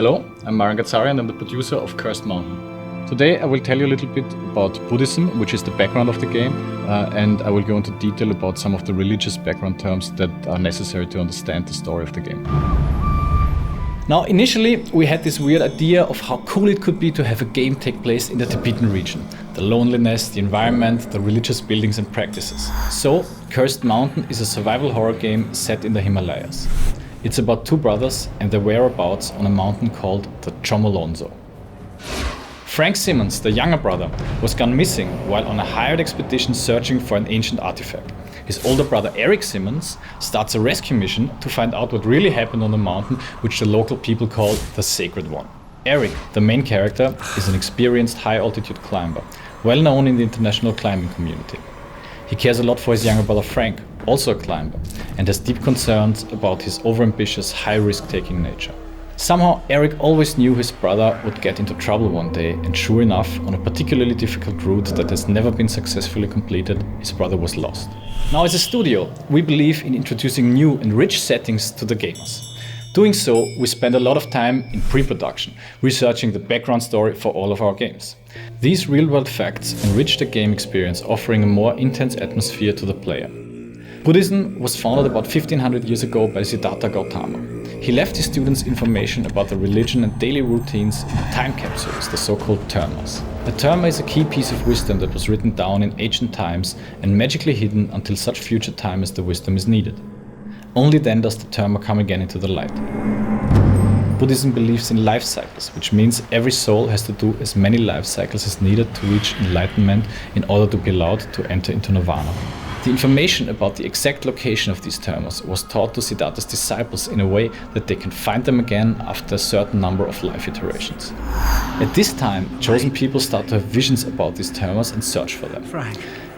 Hello, I'm Maran Gazzari and I'm the producer of Cursed Mountain. Today I will tell you a little bit about Buddhism, which is the background of the game, and I will go into detail about some of the religious background terms that are necessary to understand the story of the game. Now, initially we had this weird idea of how cool it could be to have a game take place in the Tibetan region. The loneliness, the environment, the religious buildings and practices. So, Cursed Mountain is a survival horror game set in the Himalayas. It's about two brothers and their whereabouts on a mountain called the Chomolongo. Frank Simmons, the younger brother, was gone missing while on a hired expedition searching for an ancient artifact. His older brother Eric Simmons starts a rescue mission to find out what really happened on the mountain, which the local people call the Sacred One. Eric, the main character, is an experienced high-altitude climber, well known in the international climbing community. He cares a lot for his younger brother Frank, also a climber, and has deep concerns about his overambitious, high-risk-taking nature. Somehow, Eric always knew his brother would get into trouble one day, and sure enough, on a particularly difficult route that has never been successfully completed, his brother was lost. Now, as a studio, we believe in introducing new and rich settings to the gamers. Doing so, we spend a lot of time in pre-production, researching the background story for all of our games. These real-world facts enrich the game experience, offering a more intense atmosphere to the player. Buddhism was founded about 1500 years ago by Siddhartha Gautama. He left his students information about the religion and daily routines in time capsules, the so-called termas. A terma is a key piece of wisdom that was written down in ancient times and magically hidden until such future time as the wisdom is needed. Only then does the terma come again into the light. Buddhism believes in life cycles, which means every soul has to do as many life cycles as needed to reach enlightenment in order to be allowed to enter into nirvana. The information about the exact location of these termas was taught to Siddhartha's disciples in a way that they can find them again after a certain number of life iterations. At this time, chosen people start to have visions about these termas and search for them.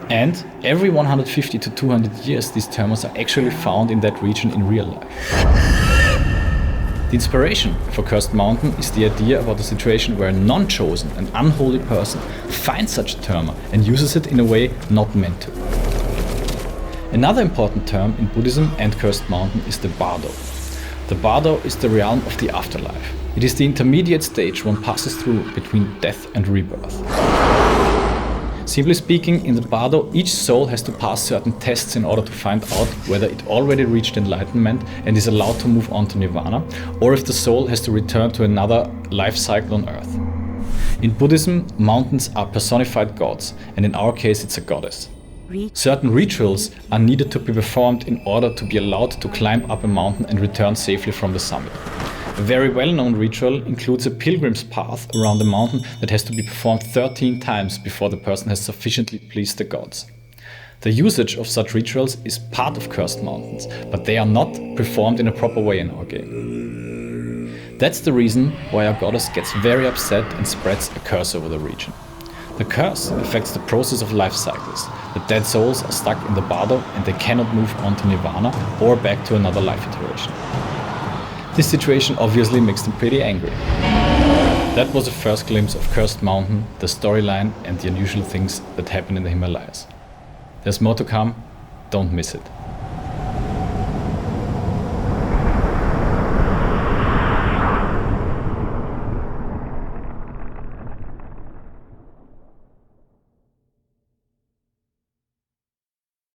And every 150 to 200 years, these termas are actually found in that region in real life. The inspiration for Cursed Mountain is the idea about a situation where a non-chosen and unholy person finds such a terma and uses it in a way not meant to. Another important term in Buddhism and Cursed Mountain is the bardo. The bardo is the realm of the afterlife. It is the intermediate stage one passes through between death and rebirth. Simply speaking, in the bardo, each soul has to pass certain tests in order to find out whether it already reached enlightenment and is allowed to move on to nirvana, or if the soul has to return to another life cycle on earth. In Buddhism, mountains are personified gods, and in our case it's a goddess. Certain rituals are needed to be performed in order to be allowed to climb up a mountain and return safely from the summit. A very well-known ritual includes a pilgrim's path around the mountain that has to be performed 13 times before the person has sufficiently pleased the gods. The usage of such rituals is part of Cursed Mountains, but they are not performed in a proper way in our game. That's the reason why our goddess gets very upset and spreads a curse over the region. The curse affects the process of life cycles. The dead souls are stuck in the bardo and they cannot move on to nirvana or back to another life iteration. This situation obviously makes them pretty angry. That was a first glimpse of Cursed Mountain, the storyline and the unusual things that happen in the Himalayas. There's more to come, don't miss it.